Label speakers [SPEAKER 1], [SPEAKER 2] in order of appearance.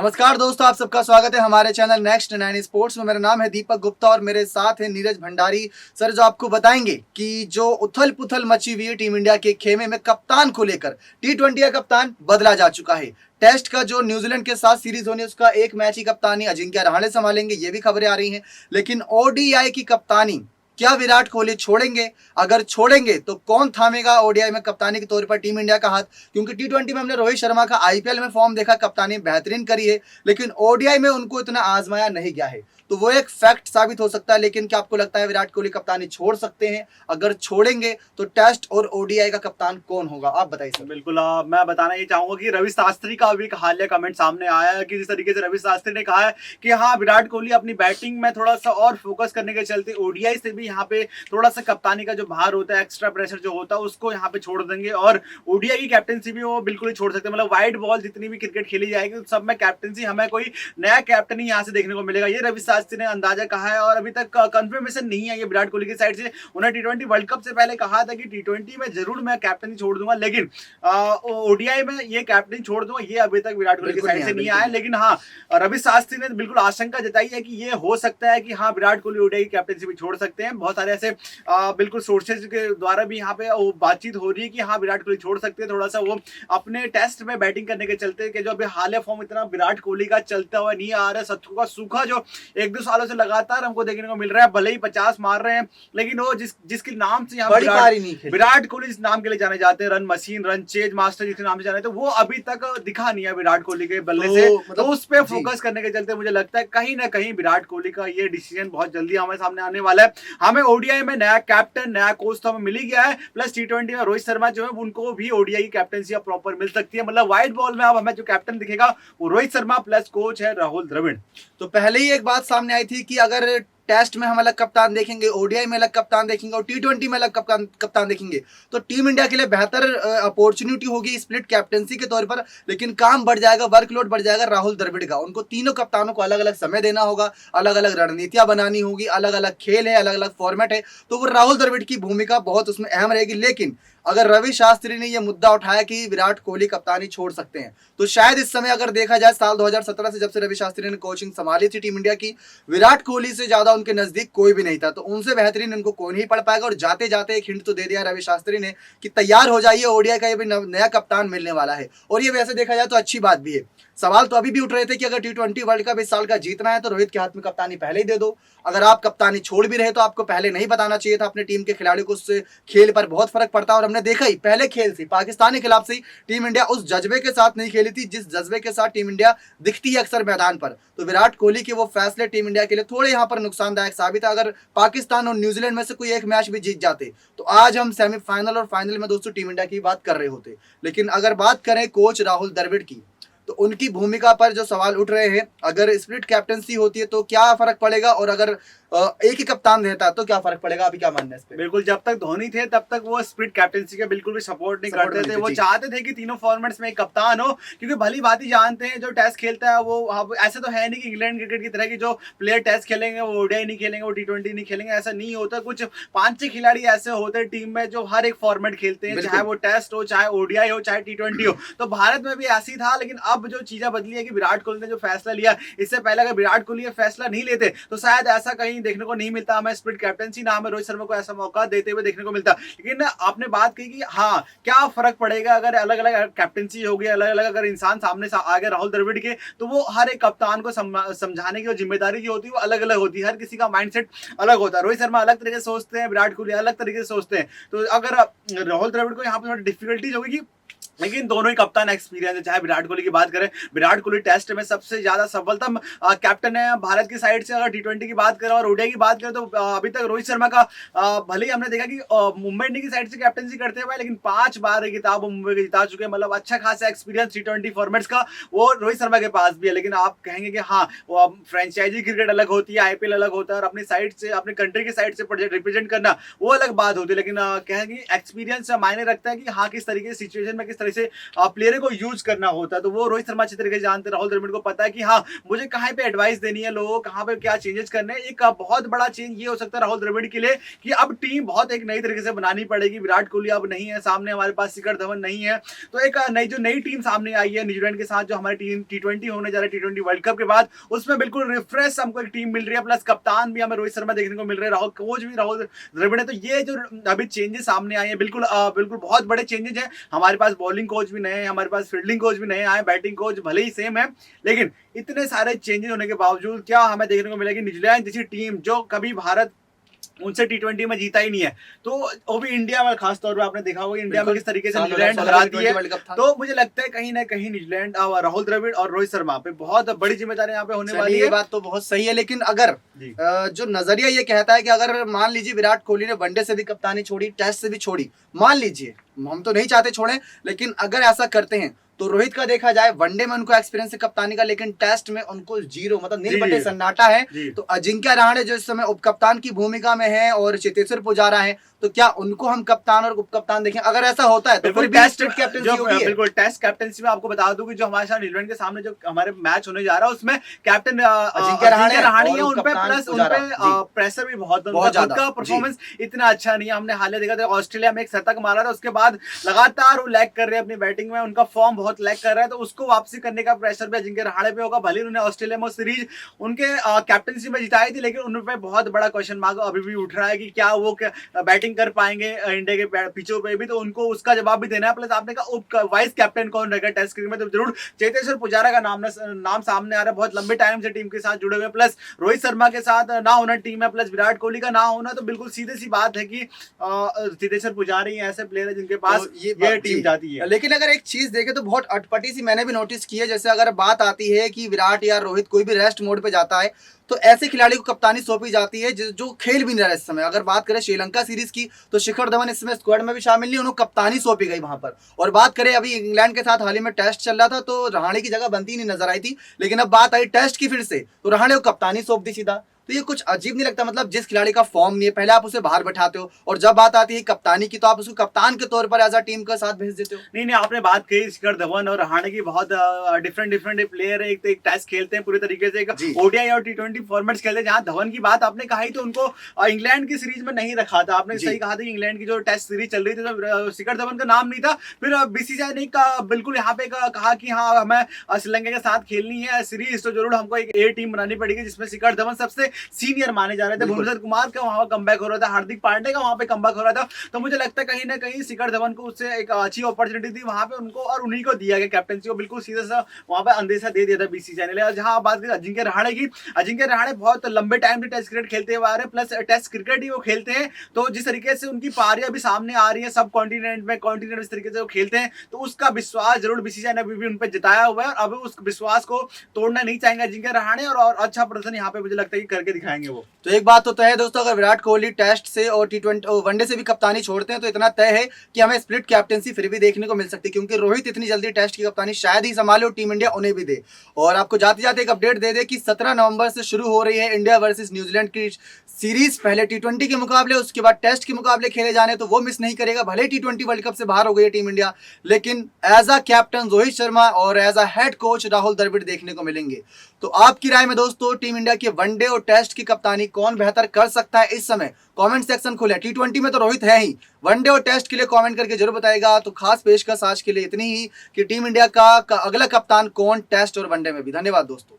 [SPEAKER 1] नमस्कार दोस्तों, आप सबका स्वागत है हमारे चैनल नेक्स्ट 9 स्पोर्ट्स में। मेरा नाम है दीपक गुप्ता और मेरे साथ है नीरज भंडारी सर, जो आपको बताएंगे कि जो उथल पुथल मची हुई है टीम इंडिया के खेमे में कप्तान को लेकर। टी20 का कप्तान बदला जा चुका है। टेस्ट का जो न्यूजीलैंड के साथ सीरीज होनी है उसका एक मैच की कप्तानी अजिंक्य रहाणे संभालेंगे, ये भी खबरें आ रही हैं। लेकिन ओडीआई की कप्तानी क्या विराट कोहली छोड़ेंगे? अगर छोड़ेंगे तो कौन थामेगा ओडीआई में कप्तानी के तौर पर टीम इंडिया का हाथ? क्योंकि टी20 में हमने रोहित शर्मा का आईपीएल में फॉर्म देखा, कप्तानी बेहतरीन करी है, लेकिन ओडीआई में उनको इतना आजमाया नहीं गया है, तो वो एक फैक्ट साबित हो सकता है। लेकिन क्या आपको लगता है विराट कोहली कप्तानी छोड़ सकते हैं? अगर छोड़ेंगे तो टेस्ट और ओडीआई का कप्तान कौन होगा, आप बताइए सर।
[SPEAKER 2] बिल्कुल मैं बताना ये चाहूंगा कि रवि शास्त्री का भी एक हालिया कमेंट सामने आया है कि जिस तरीके से रवि शास्त्री ने कहा है कि हाँ, विराट कोहली अपनी बैटिंग में थोड़ा सा और फोकस करने के चलते ओडीआई से भी यहाँ पे थोड़ा सा कप्तानी का जो भार होता है, एक्स्ट्रा प्रेशर जो होता है, उसको यहाँ पे छोड़ देंगे और ओडीआई की कैप्टनसी भी वो बिल्कुल ही छोड़ सकते हैं। मतलब वाइट बॉल जितनी भी क्रिकेट खेली जाएगी उस सब में कैप्टनसी हमें कोई नया कैप्टन ही यहाँ से देखने को मिलेगा, ये रवि शास्त्री ने अंदाजा कहा है। और अभी तक कंफर्मेशन नहीं है ये विराट कोहली की साइड से। उन्होंने टी20 वर्ल्ड कप से पहले कहा था कि टी20 में जरूर मैं कैप्टनसी छोड़ दूंगा, लेकिन ओडीआई में ये कैप्टन छोड़ दूंगा, ये अभी तक विराट कोहली की साइड से नहीं आया। लेकिन हाँ, रवि शास्त्री ने बिल्कुल आशंका जताई है कि ये हो सकता है कि हाँ, विराट कोहली ओडीआई की कैप्टनसी भी छोड़ सकते हैं। बहुत सारे ऐसे बिल्कुल सोर्सेज के द्वारा भी यहाँ पे बातचीत हो रही है कि हाँ, विराट कोहली छोड़ सकते हैं। थोड़ा सा वो अपने टेस्ट में बैटिंग करने के चलते कि जो अभी हालिया फॉर्म इतना विराट कोहली का चलता हुआ नहीं आ रहा है, सत्तू का सूखा जो 1-2 सालों से लगातार हमको देखने को मिल रहा है। भले ही 50 मार रहे हैं, लेकिन वो जिसके नाम से यहाँ विराट कोहली इस नाम के लिए जाने जाते हैं, run machine, run chase master जिसके नाम से जाने, तो वो अभी तक दिखा नहीं है विराट कोहली के बल्ले से। तो उस पर फोकस करने के चलते मुझे लगता है कहीं ना कहीं विराट कोहली का ये डिसीजन बहुत जल्दी हमारे सामने आने वाला है। हमें ओडीआई में नया कैप्टन, नया कोच तो हमें मिल ही गया है, प्लस टी20 में रोहित शर्मा जो है उनको भी ओडीआई की कैप्टनसी प्रॉपर मिल सकती है। मतलब व्हाइट बॉल में अब हमें जो कैप्टन दिखेगा वो रोहित शर्मा प्लस कोच है राहुल द्रविड़।
[SPEAKER 1] तो पहले ही एक बात सामने आई थी कि अगर टेस्ट में हम अलग कप्तान देखेंगे, ओडीआई में अलग कप्तान देखेंगे और टी20 में अलग कप्तान देखेंगे, तो टीम इंडिया के लिए बेहतर अपॉर्चुनिटी होगी स्प्लिट कैप्टनसी के तौर पर। लेकिन काम बढ़ जाएगा, वर्कलोड बढ़ जाएगा राहुल द्रविड़ का। उनको तीनों कप्तानों को अलग अलग समय देना होगा, अलग अलग रणनीतियां बनानी होगी, अलग अलग खेल है, अलग अलग फॉर्मेट है, तो वो राहुल द्रविड़ की भूमिका बहुत उसमें अहम रहेगी। लेकिन अगर रवि शास्त्री ने यह मुद्दा उठाया कि विराट कोहली कप्तानी छोड़ सकते हैं, तो शायद इस समय अगर देखा जाए साल 2017 से जब से रवि शास्त्री ने कोचिंग संभाली थी टीम इंडिया की, विराट कोहली से ज्यादा उनके नजदीक कोई भी नहीं था, तो उनसे बेहतरीन इनको कोई नहीं पढ़ पाएगा। और जाते जाते एक हिंट तो दे दिया रवि शास्त्री ने कि तैयार हो जाइए, ओडीआई का ये भी नया कप्तान मिलने वाला है। और ये वैसे देखा जाए तो अच्छी बात भी है। सवाल तो अभी भी उठ रहे थे कि अगर टी20 वर्ल्ड कप इस साल का जीतना है तो रोहित के हाथ में कप्तानी पहले ही दे दो। अगर आप कप्तानी छोड़ भी रहे तो आपको पहले नहीं बताना चाहिए था अपने टीम के खिलाड़ियों को, उससे खेल पर बहुत फर्क पड़ता है। और हमने देखा ही पहले खेल से पाकिस्तान के खिलाफ से टीम इंडिया उस जज्बे के साथ नहीं खेली थी जिस जज्बे के साथ टीम इंडिया दिखती है अक्सर मैदान पर। तो विराट कोहली के वो फैसले टीम इंडिया के लिए थोड़े यहाँ पर नुकसानदायक साबित है। अगर पाकिस्तान और न्यूजीलैंड में से कोई एक मैच भी जीत जाते तो आज हम सेमीफाइनल और फाइनल में दोस्तों टीम इंडिया की बात कर रहे होते। लेकिन अगर बात करें कोच राहुल द्रविड़ की, तो उनकी भूमिका पर जो सवाल उठ रहे हैं, अगर स्प्लिट कैप्टनसी होती है तो क्या फर्क पड़ेगा, और अगर एक ही कप्तान रहता है तो क्या फर्क पड़ेगा? अभी क्या मानना है इस पे?
[SPEAKER 2] बिल्कुल, जब तक धोनी थे तब तक वो स्प्लिट कैप्टनसी का बिल्कुल भी सपोर्ट नहीं करते थे। वो चाहते थे कि तीनों फॉर्मेट्स में एक कप्तान हो, क्योंकि भली भांति जानते हैं जो टेस्ट खेलता है वो ऐसा तो है नहीं कि इंग्लैंड क्रिकेट की तरह की जो प्लेयर टेस्ट खेलेंगे वो ओडीआई नहीं खेलेंगे, वो टी20 नहीं खेलेंगे, ऐसा नहीं होता। कुछ 5-6 खिलाड़ी ऐसे होते हैं टीम में जो हर एक फॉर्मेट खेलते हैं, चाहे वो टेस्ट हो, चाहे ओडीआई हो, चाहे टी20 हो। तो भारत में भी ऐसी था, लेकिन अब जो चीजें बदली है कि विराट कोहली ने जो फैसला लिया, इससे पहले अगर विराट कोहली फैसला नहीं लेते तो शायद ऐसा कहीं देखने को नहीं मिलता हमें स्प्लिट कैप्टनसी, ना हमें रोहित शर्मा को ऐसा मौका देते हुए देखने को मिलता। लेकिन आपने बात की कि हाँ, क्या फर्क पड़ेगा अगर अलग अलग कैप्टनसी होगी, अलग अलग अगर इंसान सामने आ गए राहुल द्रविड़ के, तो वो हर एक कप्तान को समझाने की जिम्मेदारी जो होती है वो अलग अलग होती है। हर किसी का माइंडसेट अलग होता है। रोहित शर्मा अलग तरीके से सोचते हैं, विराट कोहली अलग तरीके से सोचते हैं। तो अगर राहुल द्रविड़ को यहाँ पर थोड़ी डिफिकल्टीज होगी, लेकिन दोनों ही कप्तान एक्सपीरियंस है। चाहे विराट कोहली की बात करें, विराट कोहली टेस्ट में सबसे ज्यादा सफलतम कैप्टन है भारत की साइड से। अगर टी20 की बात करें और ओडीआई की बात करें तो अभी तक रोहित शर्मा का भले ही हमने देखा कि मुंबई इंडियंस की साइड से कैप्टनसी करते हुए, लेकिन 5 बार किताब मुंबई के जिता चुके हैं। मतलब अच्छा खासा एक्सपीरियंस टी20 फॉर्मेट्स का वो रोहित शर्मा के पास भी है। लेकिन आप कहेंगे कि हाँ, वो फ्रेंचाइजी क्रिकेट अलग होती है, आईपीएल अलग होता है, और अपनी साइड से, अपनी कंट्री की साइड से रिप्रेजेंट करना वो अलग बात होती है। लेकिन कहेंगे एक्सपीरियंस मायने रखता है कि हाँ, किस तरीके से सिचुएशन में किस तरह से प्लेयर को यूज करना होता है, तो वो रोहित शर्मा अच्छी तरीके से जानते हैं। राहुल द्रविड़ को पता है कि हाँ मुझे कहाँ पे एडवाइस देनी है, लोगों को कहाँ पे क्या चेंजेस करने हैं। एक बहुत बड़ा चेंज ये हो सकता है राहुल द्रविड़ के लिए कि अब टीम बहुत एक नई तरीके से बनानी पड़ेगी। विराट कोहली अब नहीं है सामने, हमारे पास शिखर धवन नहीं है, तो एक नई टीम सामने आई है न्यूजीलैंड के साथ, जो हमारी टीम T20 होने जा रहा है, T20 वर्ल्ड कप के बाद, उसमें बिल्कुल रिफ्रेश हमको एक टीम मिल रही है, प्लस कप्तान भी हमें रोहित शर्मा देखने को मिल रहे हैं, राहुल कोच भी राहुल द्रविड़ है। तो ये जो अभी चेंजेस सामने आए हैं बिल्कुल बहुत बड़े चेंजेस हैं। हमारे पास बॉलिंग कोच भी नए हैं, हमारे पास फील्डिंग कोच भी नए आए, बैटिंग कोच भले ही सेम है, लेकिन इतने सारे चेंजेस होने के बावजूद क्या हमें देखने को मिलेगी न्यूजीलैंड जैसी टीम जो कभी भारत उनसे T20 में जीता ही नहीं है, तो वो भी इंडिया में, खासतौर पे आपने देखा होगा इंडिया में किस तरीके से न्यूजीलैंड हराती है। तो मुझे लगता है कहीं ना कहीं न्यूजीलैंड राहुल द्रविड़ और रोहित शर्मा पे बहुत बड़ी जिम्मेदारी यहाँ पे होने वाली है।
[SPEAKER 1] ये बात तो बहुत सही है, लेकिन अगर जो नजरिया ये कहता है कि अगर मान लीजिए विराट कोहली ने वनडे से भी कप्तानी छोड़ी, टेस्ट से भी छोड़ी, मान लीजिए, हम तो नहीं चाहते छोड़ें, लेकिन अगर ऐसा करते हैं तो रोहित का देखा जाए वनडे में उनको एक्सपीरियंस है कप्तानी का, लेकिन टेस्ट में उनको 0, मतलब नील बटे सन्नाटा है। तो अजिंक्य रहाणे जो इस समय उप कप्तान की भूमिका में है और चेतेश्वर पुजारा है, तो क्या उनको हम कप्तान और उप कप्तान देखें? अगर ऐसा होता है तो फिर टेस्ट कैप्टनसी होगी।
[SPEAKER 2] बिल्कुल टेस्ट कैप्टनसी में आपको बता दूं कि जो हमारे साथ न्यूजीलैंड के सामने जो हमारे मैच होने जा रहा है उसमें कैप्टन अजिंक्य रहाणे है, उन पे प्लस उन पे प्रेशर भी बहुत ज्यादा, उनका परफॉर्मेंस इतना अच्छा नहीं है। हमने हाल ही देखा था ऑस्ट्रेलिया में एक शतक मारा था, उसके बाद लगातार वो लैग कर रहे हैं अपनी बैटिंग में, उनका फॉर्म बहुत लैग कर रहा है, तो उसको वापसी करने का प्रेशर भी अजिंक्य रहाणे पे होगा। भले उन्होंने ऑस्ट्रेलिया में सीरीज उनके कैप्टनसी में जिताई थी, लेकिन उन पे बहुत बड़ा क्वेश्चन मार्क अभी भी उठ रहा है कि क्या वो बैटिंग कर पाएंगे इंडिया के पिचों पे भी, तो उनको उसका जवाब भी देना है। प्लस आपने कहा वाइस कैप्टन कौन रहेगा टेस्ट क्रिकेट में, तो जरूर चेतेश्वर पुजारा का नाम सामने आ रहा है, बहुत लंबे टाइम से टीम के साथ जुड़े हुए, प्लस रोहित शर्मा के साथ ना होना टीम में, प्लस विराट कोहली का ना होना, तो बिल्कुल सीधी सी बात है कि चेतेश्वर पुजारा ही ऐसे प्लेयर है जिनके पास ये टीम जाती है।
[SPEAKER 1] लेकिन अगर एक चीज देखे तो बहुत अटपटी सी मैंने भी नोटिस की है, जैसे अगर बात आती है कि विराट या रोहित कोई भी रेस्ट मोड पे जाता है तो ऐसे खिलाड़ी को कप्तानी सौंपी जाती है जो खेल भी नहीं रहा इस समय। अगर बात करें श्रीलंका सीरीज की तो शिखर धवन इस समय स्क्वाड में भी शामिल नहीं, उन्हें कप्तानी सौंपी गई वहां पर। और बात करें अभी इंग्लैंड के साथ हाल ही में टेस्ट चल रहा था तो रहाणे की जगह बनती नहीं नजर आई थी, लेकिन अब बात आई टेस्ट की फिर से तो रहाणे को कप्तानी सौंप दी सीधा। तो ये कुछ अजीब नहीं लगता? मतलब जिस खिलाड़ी का फॉर्म नहीं है पहले आप उसे बाहर बैठाते हो, और जब बात आती है कप्तानी की तो आप उसको कप्तान के तौर पर एज अ टीम का साथ भेज देते हो।
[SPEAKER 2] नहीं, आपने बात कही शिखर धवन और रहाणे की, बहुत डिफरेंट प्लेयर है। एक तो एक टेस्ट खेलते हैं पूरे तरीके से, एक ओडीआई और T20 फॉर्मेट्स खेलते हैं। जहां धवन की बात आपने कहा तो उनको इंग्लैंड की सीरीज में नहीं रखा था, आपने सही कहा था। इंग्लैंड की जो टेस्ट सीरीज चल रही थी तो शिखर धवन का नाम नहीं था, फिर बीसीसीआई ने बिल्कुल यहाँ पे कहा कि हाँ हमें श्रीलंका के साथ खेलनी है सीरीज, तो जरूर हमको एक ए टीम बनानी पड़ेगी जिसमें शिखर धवन सबसे सीनियर माने जा रहे थे। भुवनेश्वर कुमार का वहां पर कमबैक हो रहा था, हार्दिक पांड्या का वहां पे कमबैक हो रहा था, तो मुझे लगता है कहीं ना कहीं शिखर धवन को उससे एक अच्छी अपॉर्चुनिटी थी वहां पे उनको, और उन्हीं को दिया गया कैप्टनसी को, बिल्कुल सीधा सा वहां पे अंदेशा दे दिया था बीसीसीआई ने। जहां बात करें अजिंक्य रहाणे की, अजिंक्य रहाणे बहुत लंबे टाइम से टेस्ट क्रिकेट खेलते हुए आ रहे हैं, प्लस टेस्ट क्रिकेट ही वो खेलते हैं, तो जिस तरीके से उनकी पारियां भी सामने आ रही है सब कॉन्टिनेंट में इस तरीके से वो खेलते हैं, तो उसका विश्वास जरूर बीसीसीआई ने अभी भी उन पर जताया हुआ है। अब उस विश्वास को तोड़ना नहीं चाहेंगे अजिंक्य रहाणे, और अच्छा प्रदर्शन यहाँ पे मुझे लगता है कि करके दिखाएंगे वो।
[SPEAKER 1] तो एक बात तो तय है दोस्तों, अगर विराट कोहली टेस्ट से और T20 वनडे से भी कप्तानी छोड़ते हैं तो इतना तय है कि हमें स्प्लिट कैप्टनसी फिर भी देखने को मिल सकती है, क्योंकि रोहित इतनी जल्दी टेस्ट की कप्तानी शायद ही संभाले और टीम इंडिया उन्हें भी दे। और आपको जाते जाते एक अपडेट दे दे कि 17 नवंबर से शुरू हो रही है इंडिया वर्सेस न्यूजीलैंड की सीरीज। पहले T20 के मुकाबले, उसके बाद टेस्ट के मुकाबले खेले जाने, तो वो मिस नहीं करेगा। भले T20 वर्ल्ड कप से बाहर हो गई है टीम इंडिया, लेकिन as a captain Rohit Sharma और as a head coach Rahul Dravid देखने को मिलेंगे। तो आपकी राय में दोस्तों टीम इंडिया की वनडे और टेस्ट की कप्तानी कौन बेहतर कर सकता है इस समय? कमेंट सेक्शन खुले। T20 में तो रोहित है ही, वनडे और टेस्ट के लिए कमेंट करके जरूर बताएगा। तो खास पेशकश आज के लिए इतनी ही कि टीम इंडिया का अगला कप्तान कौन टेस्ट और वनडे में भी। धन्यवाद दोस्तों।